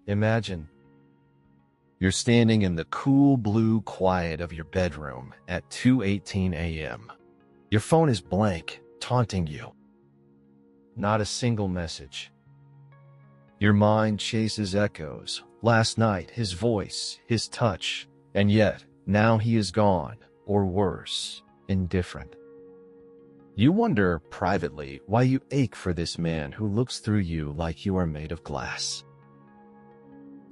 Imagine you're standing in the cool blue quiet of your bedroom at 2:18 a.m. Your phone is blank, taunting you. Not a single message. Your mind chases echoes. Last night, his voice, his touch, and yet, now he is gone, or worse, indifferent. You wonder, privately, why you ache for this man who looks through you like you are made of glass.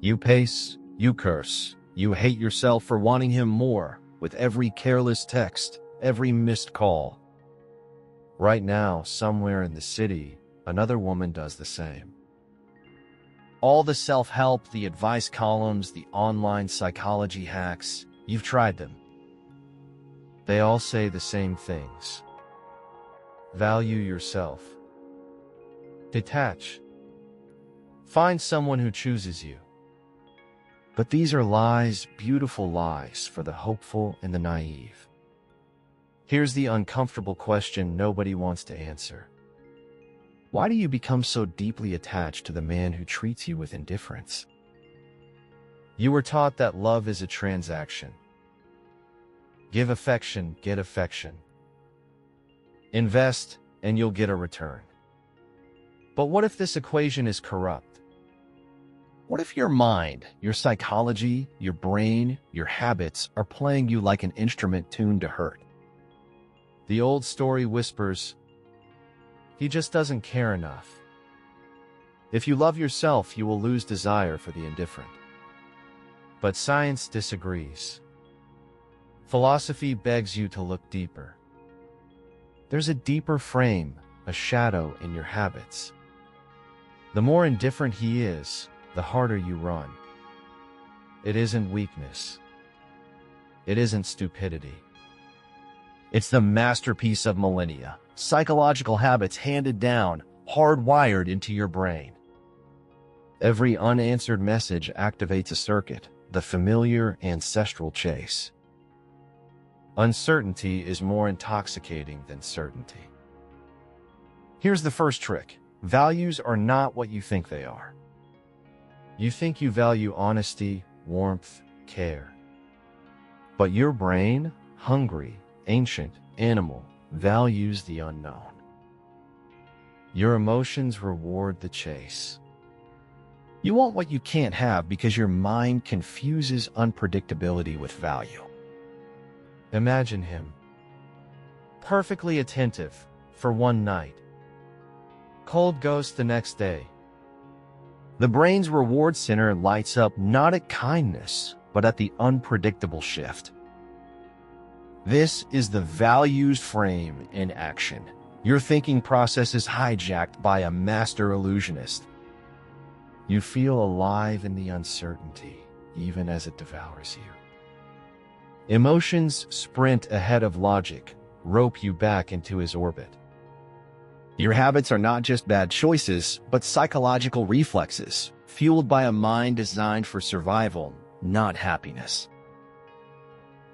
You pace, you curse, you hate yourself for wanting him more, with every careless text, every missed call. Right now, somewhere in the city, another woman does the same. All the self-help, the advice columns, the online psychology hacks, you've tried them. They all say the same things. Value yourself. Detach. Find someone who chooses you. But these are lies, beautiful lies for the hopeful and the naive. Here's the uncomfortable question nobody wants to answer. Why do you become so deeply attached to the man who treats you with indifference? You were taught that love is a transaction. Give affection, get affection. Invest, and you'll get a return. But what if this equation is corrupt? What if your mind, your psychology, your brain, your habits are playing you like an instrument tuned to hurt? The old story whispers, he just doesn't care enough. If you love yourself, you will lose desire for the indifferent. But science disagrees. Philosophy begs you to look deeper. There's a deeper frame, a shadow in your habits. The more indifferent he is, the harder you run. It isn't weakness. It isn't stupidity. It's the masterpiece of millennia, psychological habits handed down, hardwired into your brain. Every unanswered message activates a circuit, the familiar ancestral chase. Uncertainty is more intoxicating than certainty. Here's the first trick. Values are not what you think they are. You think you value honesty, warmth, care. But your brain, hungry, ancient, animal, values the unknown. Your emotions reward the chase. You want what you can't have because your mind confuses unpredictability with value. Imagine him. Perfectly attentive for one night. Cold ghost the next day. The brain's reward center lights up not at kindness, but at the unpredictable shift. This is the values frame in action. Your thinking process is hijacked by a master illusionist. You feel alive in the uncertainty, even as it devours you. Emotions sprint ahead of logic, rope you back into his orbit. Your habits are not just bad choices, but psychological reflexes, fueled by a mind designed for survival, not happiness.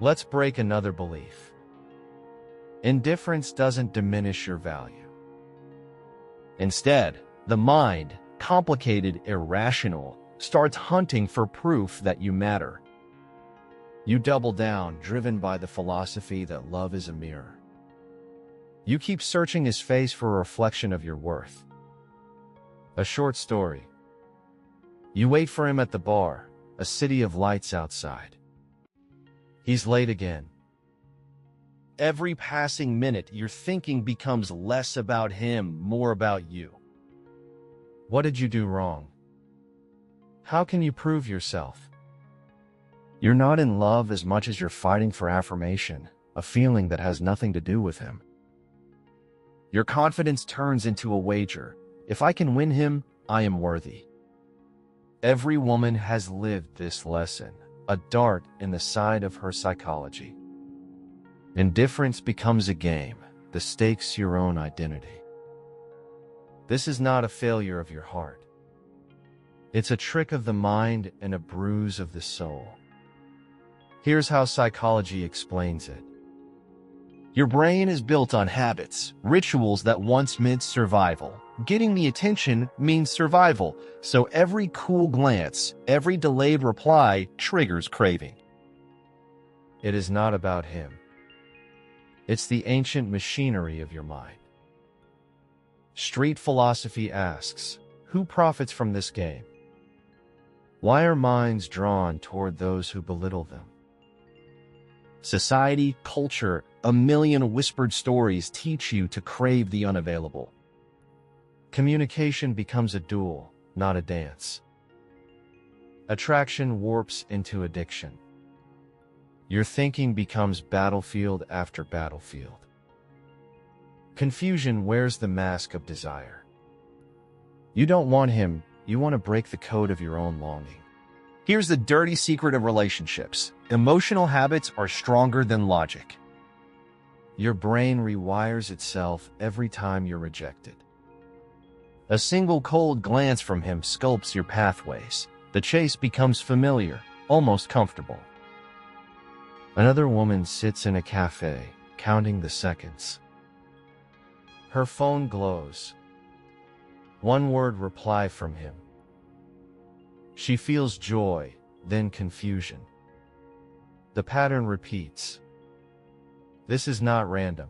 Let's break another belief. Indifference doesn't diminish your value. Instead, the mind, complicated, irrational, starts hunting for proof that you matter. You double down, driven by the philosophy that love is a mirror. You keep searching his face for a reflection of your worth. A short story. You wait for him at the bar, a city of lights outside. He's late again. Every passing minute, your thinking becomes less about him, more about you. What did you do wrong? How can you prove yourself? You're not in love as much as you're fighting for affirmation, a feeling that has nothing to do with him. Your confidence turns into a wager. If I can win him, I am worthy. Every woman has lived this lesson, a dart in the side of her psychology. Indifference becomes a game, the stakes your own identity. This is not a failure of your heart. It's a trick of the mind and a bruise of the soul. Here's how psychology explains it. Your brain is built on habits, rituals that once meant survival. Getting the attention means survival, so every cool glance, every delayed reply triggers craving. It is not about him. It's the ancient machinery of your mind. Street philosophy asks, who profits from this game? Why are minds drawn toward those who belittle them? Society, culture, a million whispered stories teach you to crave the unavailable. Communication becomes a duel, not a dance. Attraction warps into addiction. Your thinking becomes battlefield after battlefield. Confusion wears the mask of desire. You don't want him, you want to break the code of your own longing. Here's the dirty secret of relationships. Emotional habits are stronger than logic. Your brain rewires itself every time you're rejected. A single cold glance from him sculpts your pathways. The chase becomes familiar, almost comfortable. Another woman sits in a cafe, counting the seconds. Her phone glows. One word reply from him. She feels joy, then confusion. The pattern repeats. This is not random.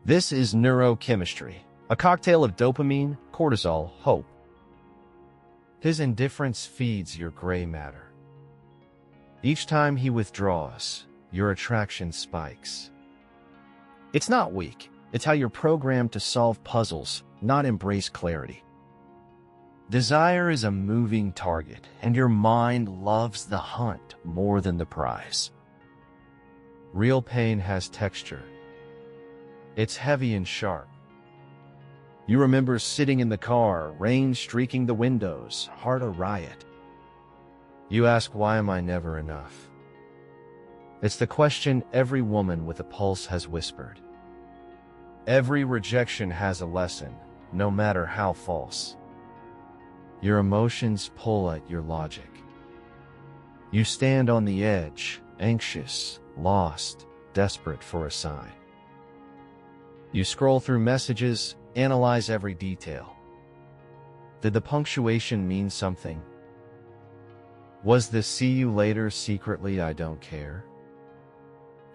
This is neurochemistry, a cocktail of dopamine, cortisol, hope. His indifference feeds your gray matter. Each time he withdraws, your attraction spikes. It's not weak. It's how you're programmed to solve puzzles, not embrace clarity. Desire is a moving target, and your mind loves the hunt more than the prize. Real pain has texture. It's heavy and sharp. You remember sitting in the car, rain streaking the windows, heart a riot. You ask, why am I never enough? It's the question every woman with a pulse has whispered. Every rejection has a lesson, no matter how false. Your emotions pull at your logic. You stand on the edge, anxious, lost, desperate for a sign. You scroll through messages, analyze every detail. Did the punctuation mean something? Was the "see you later" secretly "I don't care"?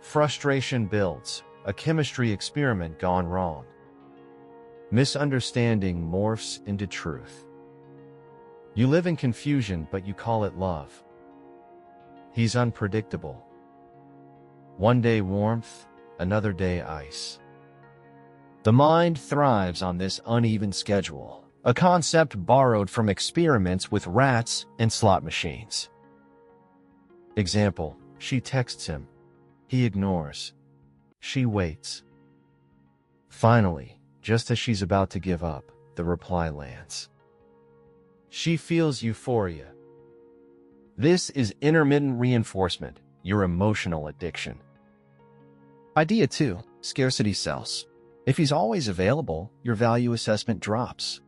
Frustration builds, a chemistry experiment gone wrong. Misunderstanding morphs into truth. You live in confusion, but you call it love. He's unpredictable. One day warmth, another day ice. The mind thrives on this uneven schedule, a concept borrowed from experiments with rats and slot machines. Example, she texts him. He ignores. She waits. Finally, just as she's about to give up, the reply lands. She feels euphoria. This is intermittent reinforcement, your emotional addiction. Idea 2. Scarcity sells. If he's always available, your value assessment drops.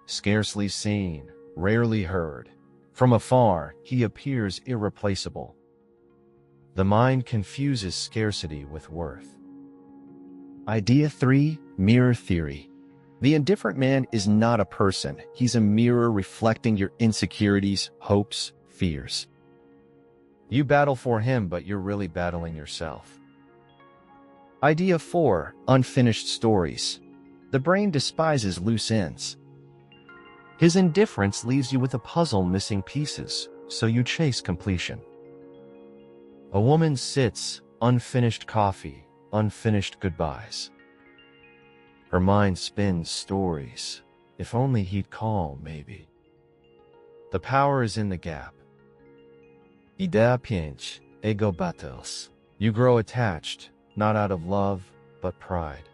Scarcely seen, rarely heard. From afar, he appears irreplaceable. The mind confuses scarcity with worth. Idea 3. Mirror theory. The indifferent man is not a person. He's a mirror reflecting your insecurities, hopes, fears. You battle for him, but you're really battling yourself. Idea 4. Unfinished stories. The brain despises loose ends. His indifference leaves you with a puzzle missing pieces, so you chase completion. A woman sits, unfinished coffee, unfinished goodbyes. Her mind spins stories. If only he'd call, maybe. The power is in the gap. Idea 5. Ego battles. You grow attached, not out of love, but pride.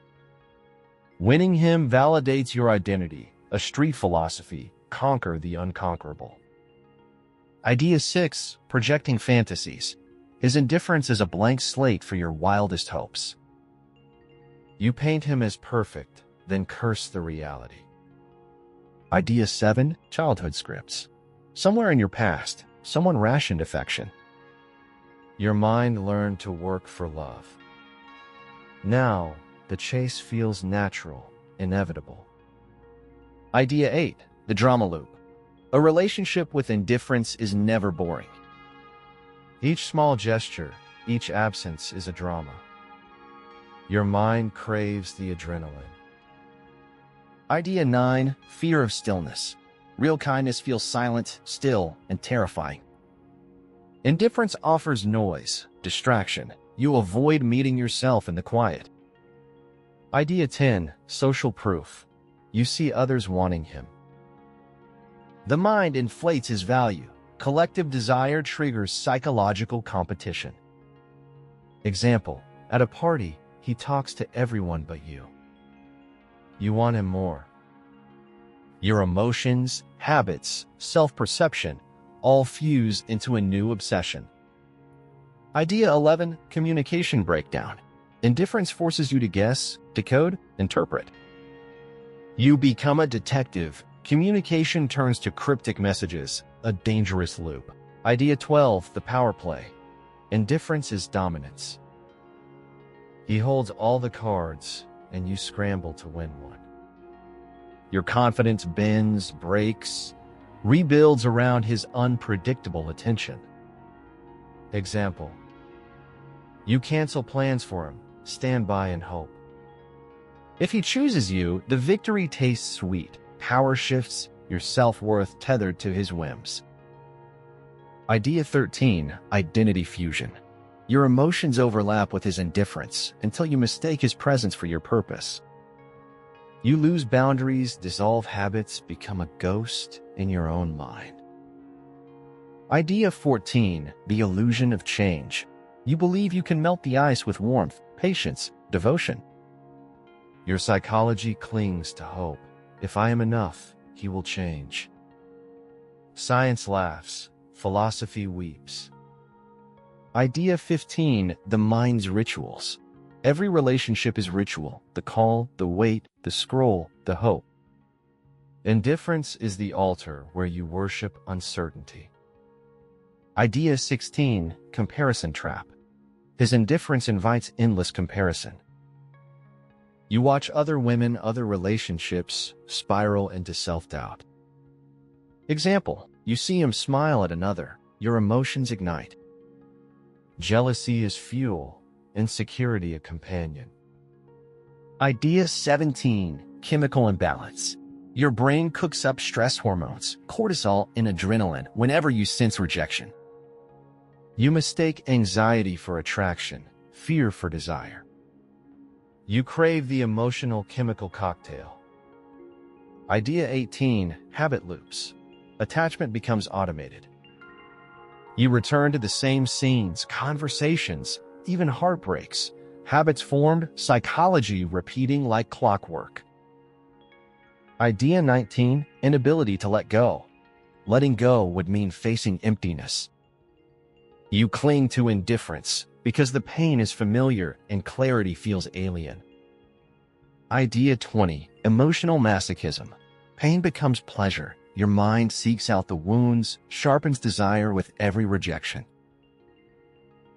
Winning him validates your identity, a street philosophy, conquer the unconquerable. Idea 6. Projecting fantasies. His indifference is a blank slate for your wildest hopes. You paint him as perfect, then curse the reality. Idea 7. Childhood scripts. Somewhere in your past, someone rationed affection. Your mind learned to work for love. Now, the chase feels natural, inevitable. Idea 8. The drama loop. A relationship with indifference is never boring. Each small gesture, each absence is a drama. Your mind craves the adrenaline. Idea 9. Fear of stillness. Real kindness feels silent, still, and terrifying. Indifference offers noise, distraction. You avoid meeting yourself in the quiet. Idea 10. Social proof. You see others wanting him. The mind inflates his value. Collective desire triggers psychological competition. Example: at a party, he talks to everyone but you. You want him more. Your emotions, habits, self-perception all fuse into a new obsession. Idea 11. Communication breakdown. Indifference forces you to guess, decode, interpret. You become a detective. Communication turns to cryptic messages, a dangerous loop. Idea 12. The power play. Indifference is dominance. He holds all the cards, and you scramble to win one. Your confidence bends, breaks, rebuilds around his unpredictable attention. Example: you cancel plans for him, stand by and hope. If he chooses you, the victory tastes sweet. Power shifts, your self-worth tethered to his whims. Idea 13. Identity fusion. Your emotions overlap with his indifference until you mistake his presence for your purpose. You lose boundaries, dissolve habits, become a ghost in your own mind. Idea 14. The illusion of change. You believe you can melt the ice with warmth, patience, devotion. Your psychology clings to hope. If I am enough, he will change. Science laughs, philosophy weeps. Idea 15. The mind's rituals. Every relationship is ritual: the call, the wait, the scroll, the hope. Indifference is the altar where you worship uncertainty. Idea 16. Comparison trap. His indifference invites endless comparison. You watch other women, other relationships, spiral into self-doubt. Example: you see him smile at another, your emotions ignite. Jealousy is fuel, insecurity a companion. Idea 17. Chemical imbalance. Your brain cooks up stress hormones, cortisol and adrenaline, whenever you sense rejection. You mistake anxiety for attraction, fear for desire. You crave the emotional chemical cocktail. Idea 18. Habit loops. Attachment becomes automated. You return to the same scenes, conversations, even heartbreaks. Habits formed, psychology repeating like clockwork. Idea 19. Inability to let go. Letting go would mean facing emptiness. You cling to indifference because the pain is familiar and clarity feels alien. Idea 20. Emotional masochism. Pain becomes pleasure. Your mind seeks out the wounds, sharpens desire with every rejection.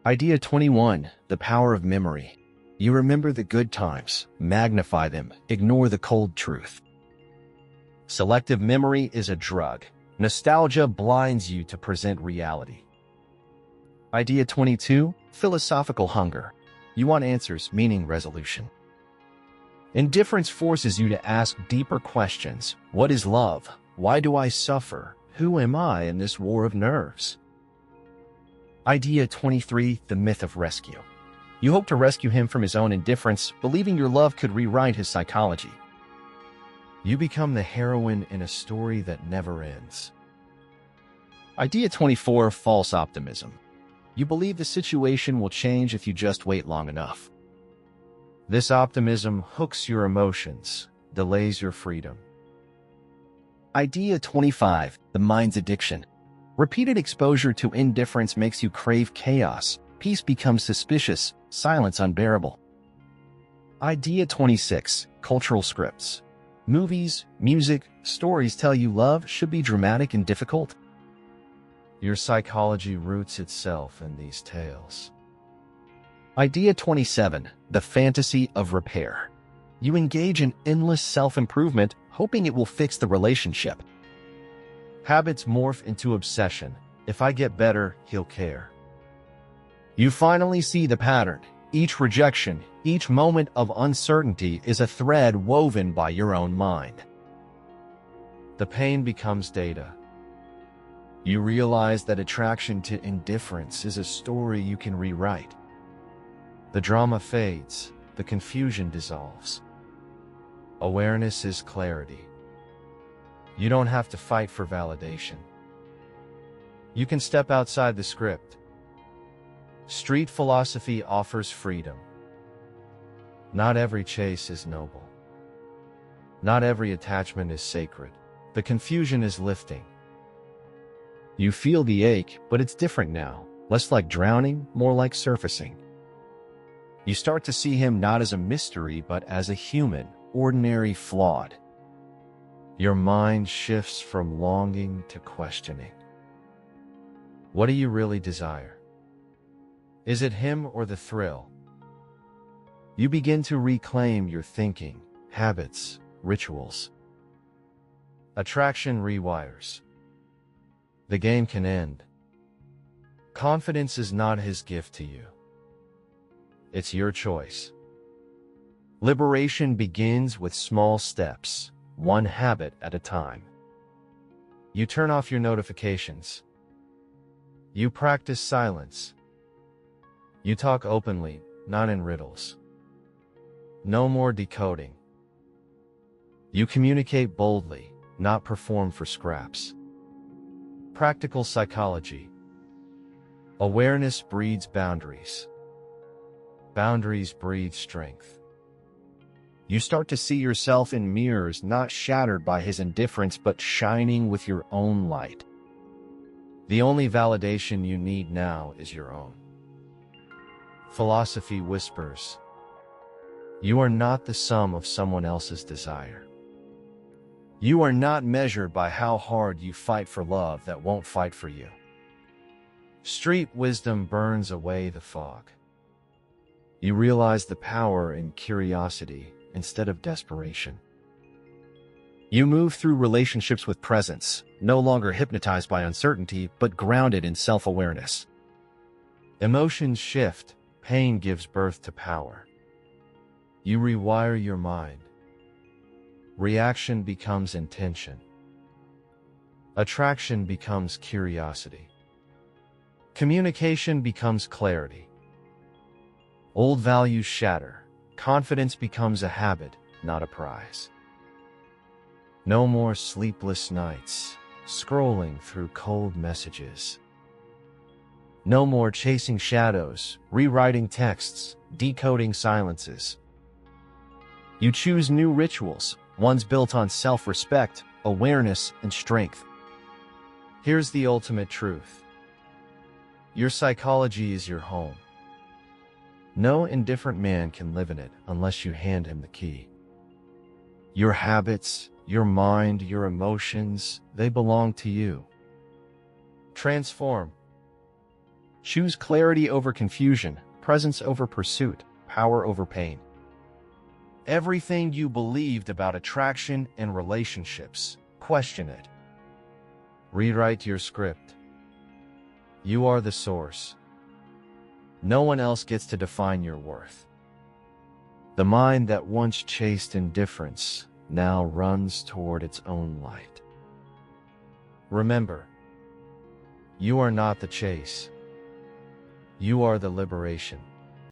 Idea 21. The power of memory. You remember the good times, magnify them, ignore the cold truth. Selective memory is a drug. Nostalgia blinds you to present reality. Idea 22. Philosophical hunger. You want answers, meaning resolution. Indifference forces you to ask deeper questions. What is love? Why do I suffer? Who am I in this war of nerves? Idea 23. The myth of rescue. You hope to rescue him from his own indifference, believing your love could rewrite his psychology. You become the heroine in a story that never ends. Idea 24. False optimism. You believe the situation will change if you just wait long enough. This optimism hooks your emotions, delays your freedom. Idea 25. The mind's addiction. Repeated exposure to indifference makes you crave chaos. Peace becomes suspicious, silence unbearable. Idea 26. Cultural scripts. Movies, music, stories tell you love should be dramatic and difficult. Your psychology roots itself in these tales. Idea 27. The fantasy of repair. You engage in endless self-improvement, hoping it will fix the relationship. Habits morph into obsession. If I get better, he'll care. You finally see the pattern. Each rejection, each moment of uncertainty is a thread woven by your own mind. The pain becomes data. You realize that attraction to indifference is a story you can rewrite. The drama fades, the confusion dissolves. Awareness is clarity. You don't have to fight for validation. You can step outside the script. Street philosophy offers freedom. Not every chase is noble. Not every attachment is sacred. The confusion is lifting. You feel the ache, but it's different now. Less like drowning, more like surfacing. You start to see him not as a mystery, but as a human, ordinary, flawed. Your mind shifts from longing to questioning. What do you really desire? Is it him or the thrill? You begin to reclaim your thinking, habits, rituals. Attraction rewires. The game can end. Confidence is not his gift to you. It's your choice. Liberation begins with small steps, one habit at a time. You turn off your notifications. You practice silence. You talk openly, not in riddles. No more decoding. You communicate boldly, not perform for scraps. Practical psychology. Awareness breeds boundaries. Boundaries breed strength. You start to see yourself in mirrors not shattered by his indifference but shining with your own light. The only validation you need now is your own. Philosophy whispers, you are not the sum of someone else's desire. You are not measured by how hard you fight for love that won't fight for you. Street wisdom burns away the fog. You realize the power in curiosity instead of desperation. You move through relationships with presence, no longer hypnotized by uncertainty, but grounded in self-awareness. Emotions shift, pain gives birth to power. You rewire your mind. Reaction becomes intention. Attraction becomes curiosity. Communication becomes clarity. Old values shatter. Confidence becomes a habit, not a prize. No more sleepless nights, scrolling through cold messages. No more chasing shadows, rewriting texts, decoding silences. You choose new rituals, ones built on self-respect, awareness, and strength. Here's the ultimate truth. Your psychology is your home. No indifferent man can live in it unless you hand him the key. Your habits, your mind, your emotions, they belong to you. Transform. Choose clarity over confusion, presence over pursuit, power over pain. Everything you believed about attraction and relationships, question it. Rewrite your script. You are the source. No one else gets to define your worth. The mind that once chased indifference now runs toward its own light. Remember, you are not the chase. You are the liberation.